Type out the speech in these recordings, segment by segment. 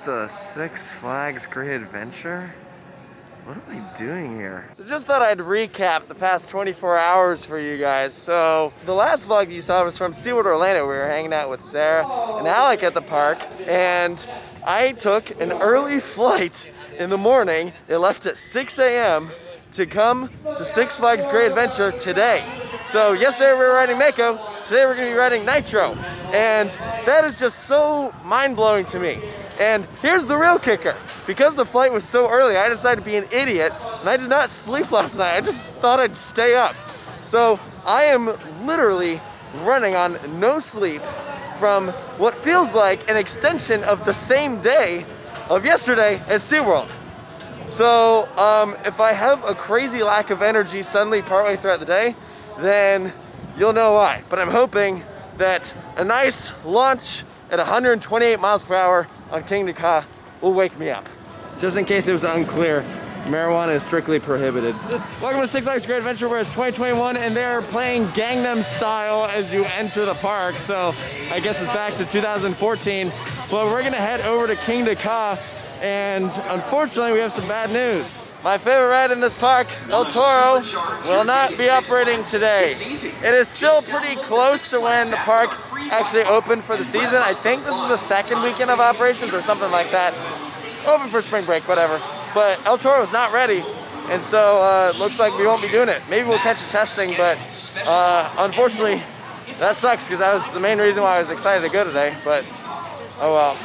the Six Flags Great Adventure? What am I doing here? So just thought I'd recap the past 24 hours for you guys. So the last vlog that you saw was from SeaWorld Orlando. We were hanging out with Sarah and Alec at the park, and I took an early flight in the morning. It left at 6 a.m. to come to Six Flags Great Adventure today. So yesterday we were riding Mako, today we're gonna be riding Nitro. And that is just so mind-blowing to me. And here's the real kicker. Because the flight was so early, I decided to be an idiot, and I did not sleep last night. I just thought I'd stay up. So I am literally running on no sleep from what feels like an extension of the same day of yesterday at SeaWorld. So if I have a crazy lack of energy suddenly partway throughout the day, then you'll know why. But I'm hoping that a nice launch at 128 miles per hour on Kingda Ka will wake me up. Just in case it was unclear, marijuana is strictly prohibited. Welcome to Six Flags Great Adventure, where it's 2021 and they're playing Gangnam Style as you enter the park. So I guess it's back to 2014. But we're gonna head over to Kingda Ka, and unfortunately we have some bad news. My favorite ride in this park, El Toro, will not be operating today. It is still pretty close to when the park actually opened for the season. I think this is the second weekend of operations or something like that. Open for spring break, whatever. But El Toro is not ready, and so it looks like we won't be doing it. Maybe we'll catch the testing, but unfortunately, that sucks because that was the main reason why I was excited to go today, but oh well.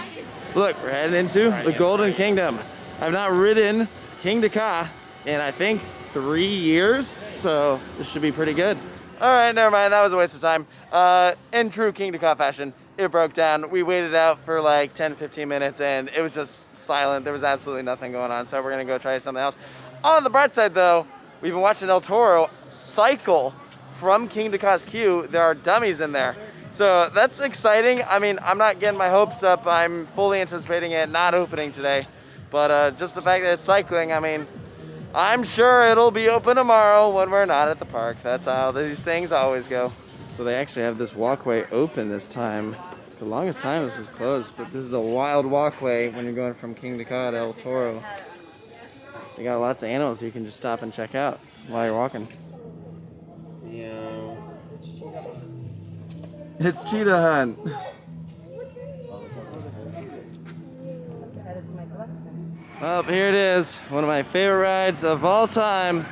Look, we're heading into the Golden Kingdom. I've not ridden Kingda Ka in I think 3 years, so this should be pretty good. All right, never mind, that was a waste of time. In true Kingda Ka fashion, it broke down. We waited out for like 10-15 minutes and it was just silent. There was absolutely nothing going on, so we're gonna go try something else. On the bright side though, we've been watching El Toro cycle from Kingda Ka's queue. There are dummies in there. So that's exciting. I mean, I'm not getting my hopes up. I'm fully anticipating it not opening today. But just the fact that it's cycling, I mean, I'm sure it'll be open tomorrow when we're not at the park. That's how these things always go. So they actually have this walkway open this time. The longest time this was closed, but this is the wild walkway when you're going from Kingda Ka to El Toro. They got lots of animals you can just stop and check out while you're walking. Yeah. It's Cheetah Hunt. Well, here it is, one of my favorite rides of all time,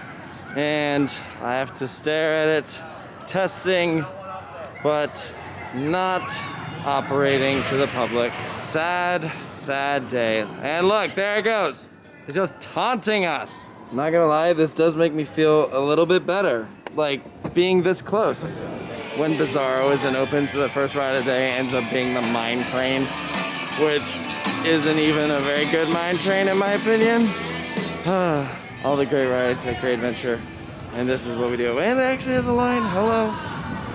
and I have to stare at it, testing, but not operating to the public. Sad, sad day. And look, there it goes. It's just taunting us. I'm not gonna lie, this does make me feel a little bit better, like being this close. When Bizarro isn't open, so the first ride of the day ends up being the mine train, which isn't even a very good mine train in my opinion. All the great rides at Great Adventure, and this is what we do. And it actually has a line, hello.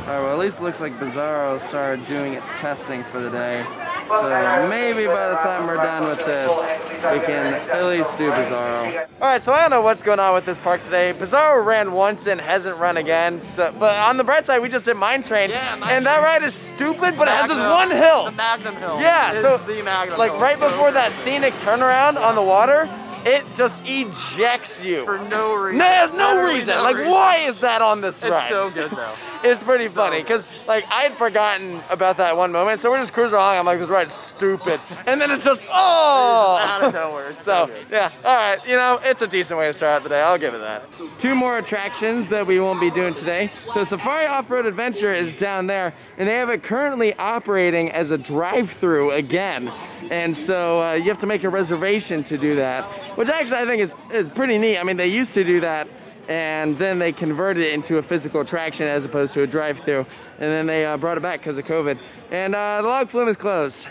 Alright, well at least it looks like Bizarro started doing its testing for the day. So maybe by the time we're done with this, we can at least do Bizarro. Alright, so I don't know what's going on with this park today. Bizarro ran once and hasn't run again. So, but on the bright side, we just did Mine Train. Yeah, and that ride is stupid, but it has this one hill. The Magnum Hill. Yeah, so the Magnum like Hill. right before that scenic turnaround on the water, it just ejects you. For no reason. No, there's no reason. Like, why is that on this ride? It's so good though. It's pretty funny because like I had forgotten about that one moment, so we're just cruising along. I'm like, this ride's stupid, and then it's just out of nowhere. It's so good. yeah, all right, you know, it's a decent way to start out the day. I'll give it that. 2 more attractions that we won't be doing today. So Safari Off-Road Adventure is down there, and they have it currently operating as a drive-through again. And so you have to make a reservation to do that, which actually I think is pretty neat. I mean, they used to do that, and then they converted it into a physical attraction as opposed to a drive-through, and then they brought it back because of COVID. And the log flume is closed.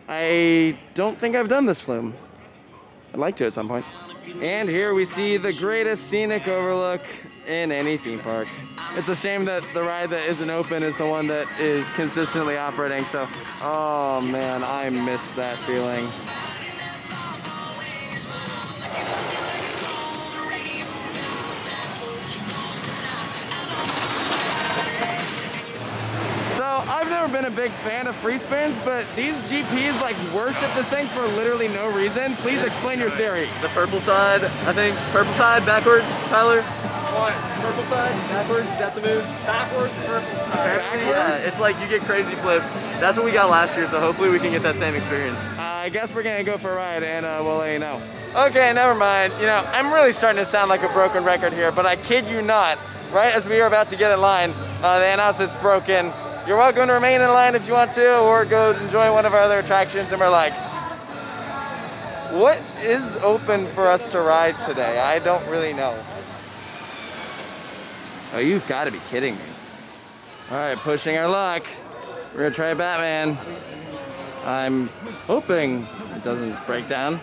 I don't think I've done this flume. I'd like to at some point. And here we see the greatest scenic overlook in any theme park. It's a shame that the ride that isn't open is the one that is consistently operating, so, oh man, I miss that feeling. So I've never been a big fan of free spins, but these GPs like worship this thing for literally no reason. Please explain your theory. The purple side, I think. Purple side, backwards, Tyler. What? Purple side, backwards, is that the move? Backwards, purple side. Backwards? Yeah, it's like you get crazy flips. That's what we got last year, so hopefully we can get that same experience. I guess we're gonna go for a ride and we'll let you know. Okay, never mind. You know, I'm really starting to sound like a broken record here, but I kid you not. Right as we are about to get in line, they announced it's broken. You're welcome to remain in line if you want to, or go enjoy one of our other attractions. And we're like, what is open for us to ride today? I don't really know. Oh, you've got to be kidding me. All right, pushing our luck. We're gonna try Batman. I'm hoping it doesn't break down.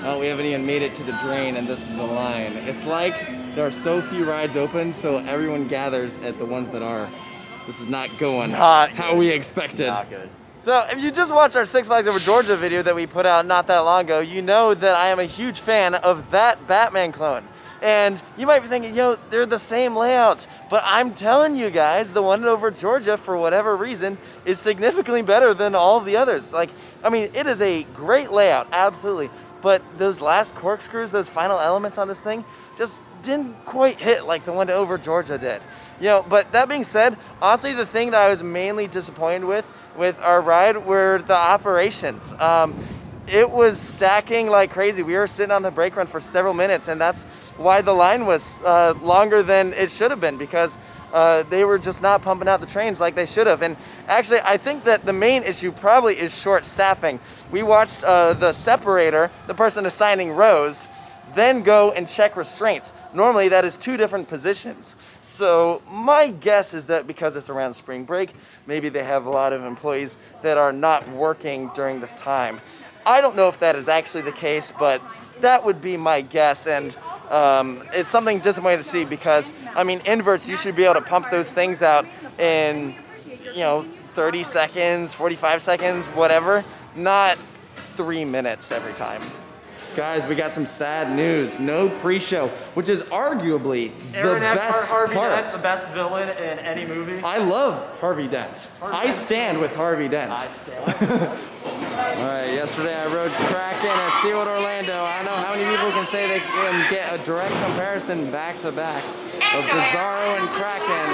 Oh, we haven't even made it to the drain and this is the line. It's like there are so few rides open, so everyone gathers at the ones that are. This is not going how we expected. Not good. So if you just watched our Six Flags Over Georgia video that we put out not that long ago, you know that I am a huge fan of that Batman clone. And you might be thinking, yo, they're the same layout. But I'm telling you guys, the one over Georgia, for whatever reason, is significantly better than all of the others. Like, I mean, it is a great layout, absolutely. But those last corkscrews, those final elements on this thing, just didn't quite hit like the one over Georgia did. You know, but that being said, honestly, the thing that I was mainly disappointed with our ride were the operations. It was stacking like crazy. We were sitting on the brake run for several minutes, and that's why the line was longer than it should have been, because they were just not pumping out the trains like they should have. And actually, I think that the main issue probably is short staffing. We watched the separator, the person assigning rows, then go and check restraints. Normally that is two different positions. So my guess is that because it's around spring break, maybe they have a lot of employees that are not working during this time. I don't know if that is actually the case, but that would be my guess. And it's something disappointing to see, because I mean, inverts, you should be able to pump those things out in, you know, 30 seconds, 45 seconds, whatever, not 3 minutes every time. Guys, we got some sad news. No pre-show, which is arguably Aaron the best Harvey part. Dent, the best villain in any movie. I love Harvey Dent. I stand with Harvey Dent. I stand. All right, yesterday I rode Kraken at SeaWorld Orlando. I don't know how many people can say they can get a direct comparison back to back of Bizarro and Kraken.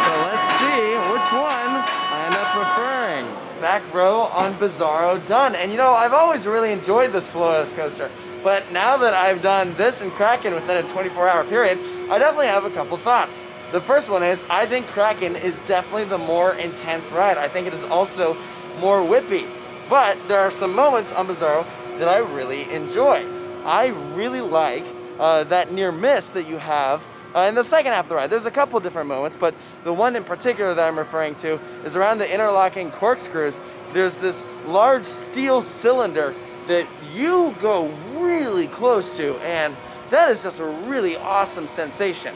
So let's see which one I end up preferring. Back row on Bizarro done. And you know, I've always really enjoyed this Floatless coaster, but now that I've done this and Kraken within a 24-hour period, I definitely have a couple thoughts. The first one is, I think Kraken is definitely the more intense ride. I think it is also more whippy. But there are some moments on Bizarro that I really enjoy. I really like that near miss that you have in the second half of the ride. There's a couple different moments, but the one in particular that I'm referring to is around the interlocking corkscrews. There's this large steel cylinder that you go really close to, and that is just a really awesome sensation.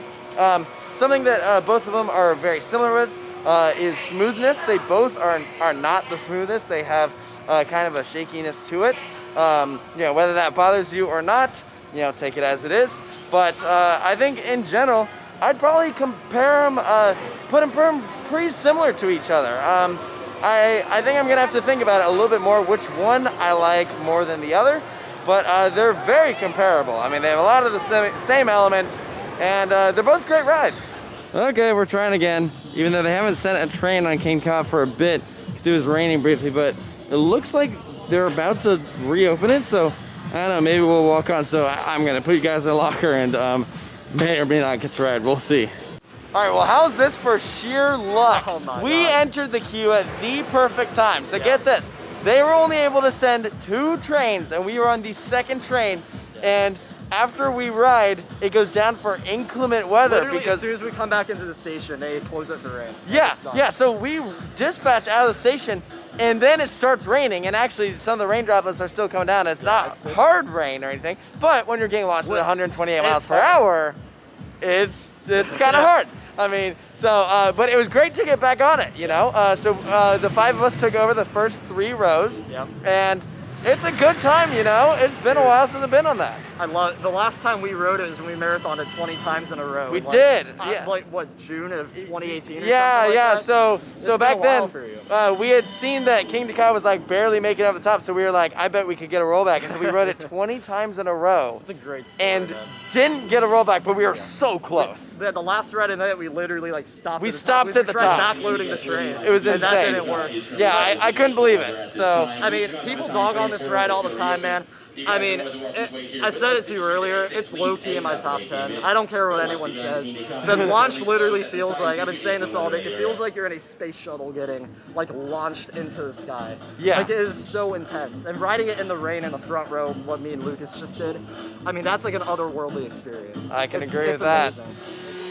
Something that both of them are very similar with is smoothness. They both are not the smoothest. They have kind of a shakiness to it. You know, whether that bothers you or not, you know, take it as it is. But I think in general, I'd probably compare them, put them pretty similar to each other. I think I'm gonna have to think about it a little bit more, which one I like more than the other, but they're very comparable. I mean, they have a lot of the same elements, and they're both great rides. Okay, we're trying again, even though they haven't sent a train on Kingda Ka for a bit, because it was raining briefly, but it looks like they're about to reopen it, so I don't know, maybe we'll walk on. So I'm gonna put you guys in a locker and may or may not get to ride, we'll see. All right, well, how's this for sheer luck? Oh my we God. entered the queue at the perfect time. So get this, they were only able to send 2 trains, and we were on the second train, and after we ride, it goes down for inclement weather. Literally, because as soon as we come back into the station, they close it for rain. Yeah, so we dispatch out of the station, and then it starts raining, and actually some of the rain droplets are still coming down. It's not hard rain or anything, but when you're getting launched at 128 miles per hour, it's kind of hard. I mean, so, but it was great to get back on it, you know? So the 5 of us took over the first 3 rows, and It's a good time, you know. It's been a while since I've been on that. I love the last time we rode it was when we marathoned it 20 times in a row. We did. Yeah. Like what, June of 2018 or yeah, something like yeah. that? So back then, we had seen that Kingda Ka was like barely making it up the top, so we were like, I bet we could get a rollback, and so we rode it 20 times in a row. It's a great story, and man. Didn't get a rollback, but we were so close. The last ride in it, we literally like stopped. We at the stopped top. at the top. Backloading the train. It was and insane. That didn't work. Yeah, I couldn't believe it. So I mean, people dog on this ride all the time, man. I mean, I said it to you earlier, it's low-key in my top 10. I don't care what anyone says. The launch literally feels like, I've been saying this all day, it feels like you're in a space shuttle getting, like, launched into the sky. Yeah. Like, it is so intense. And riding it in the rain in the front row, what me and Lucas just did, I mean, that's like an otherworldly experience. I can agree with that. Amazing.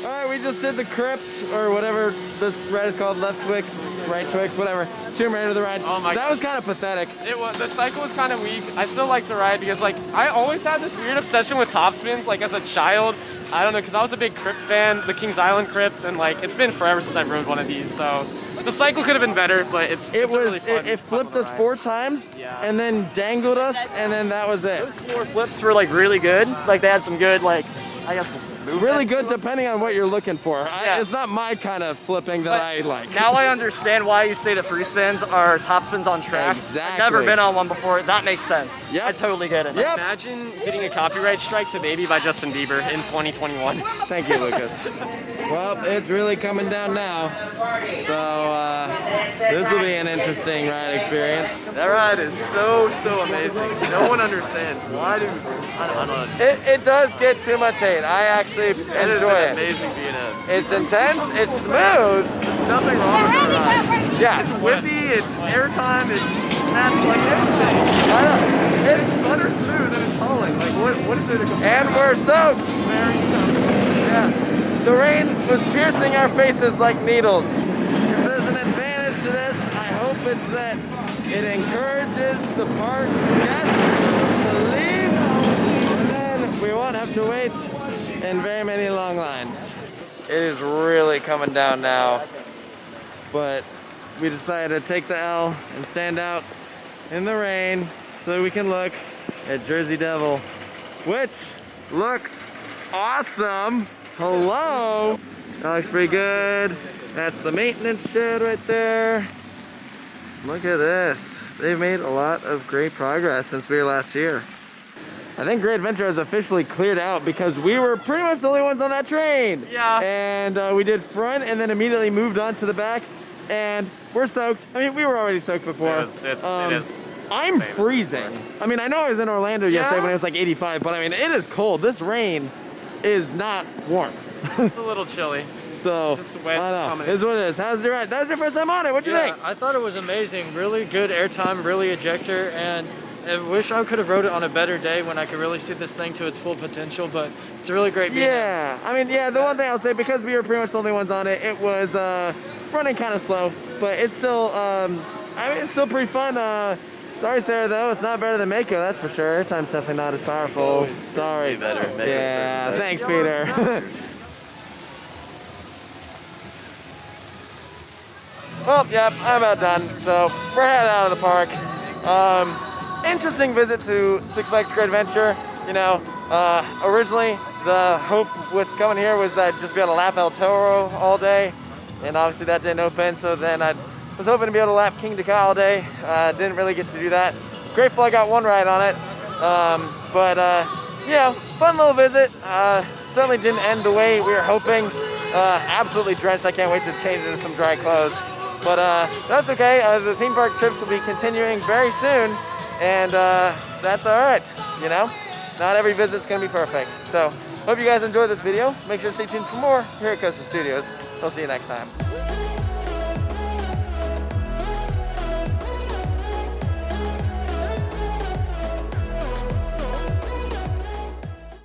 All right, we just did the crypt, or whatever this ride is called, left Twix, right Twix, whatever. Tomb Raider the ride. Oh my That God. was kind of pathetic. It was, the cycle was kind of weak. I still like the ride because like I always had this weird obsession with topspins. Like as a child, I don't know, because I was a big crypt fan, the Kings Island crypts, and like it's been forever since I rode one of these. So the cycle could have been better, but it's a really fun, it flipped us ride. 4 times, Yeah. and then dangled us, and then that was it. Those 4 flips were like really good. Like they had some good, like, I guess, Really good depending on what you're looking for. Yeah. It's not my kind of flipping that I like. Now I understand why you say that free spins are top spins on tracks. Exactly. I've never been on one before. That makes sense. Yep. I totally get it. Yep. Imagine getting a copyright strike to Baby by Justin Bieber in 2021. Thank you, Lucas. Well, it's really coming down now. So this will be an interesting ride experience. that ride is so amazing. No one understands. Why do I don't know. It does get too much hate. I actually enjoy it. Amazing B&M. It's intense. It's smooth. There's nothing wrong with the ride. Yeah. It's whippy, it's airtime, it's snappy, like everything. I know. It's butter smooth and it's hauling. Like what is it? And we're soaked. Very soaked. Yeah. The rain was piercing our faces like needles. If there's an advantage to this, I hope it's that it encourages the park guests to leave, and then we won't have to wait in very many long lines. It is really coming down now, but we decided to take the L and stand out in the rain so that we can look at Jersey Devil, which looks awesome. Hello. That looks pretty good. That's the maintenance shed right there. Look at this. They've made a lot of great progress since we were last here. I think Great Adventure has officially cleared out because we were pretty much the only ones on that train. Yeah. And we did front and then immediately moved on to the back. And we're soaked. I mean, we were already soaked before. It is. I'm Same. freezing. I mean, I know I was in Orlando yesterday when it was like 85, but I mean, it is cold. This rain is not warm. It's a little chilly. So, Just wet I don't know. combination. It's what it is. How's your ride? That was your first time on it. What'd you think? I thought it was amazing. Really good airtime, really ejector, and I wish I could have rode it on a better day when I could really see this thing to its full potential, but it's a really great B&M. Yeah, I mean, yeah, the one thing I'll say, because we were pretty much the only ones on it, it was running kind of slow, but it's still, I mean, it's still pretty fun. Sorry, Sarah, though, it's not better than Mako, that's for sure. Airtime's definitely not as powerful. Sorry. Better. Mako's Yeah, certainly thanks, Peter. Well, yep, I'm about done, so we're heading out of the park. Interesting visit to Six Flags Great Adventure. You know, originally the hope with coming here was that I'd just be able to lap El Toro all day, and obviously that didn't open, so then I was hoping to be able to lap Kingda Ka all day. Didn't really get to do that. Grateful I got one ride on it, but you know, fun little visit. Certainly didn't end the way we were hoping. Absolutely drenched. I can't wait to change into some dry clothes. But that's okay. The theme park trips will be continuing very soon, and that's all right. You know, not every visit's gonna be perfect. So hope you guys enjoyed this video. Make sure to stay tuned for more here at Coaster Studios. We'll see you next time.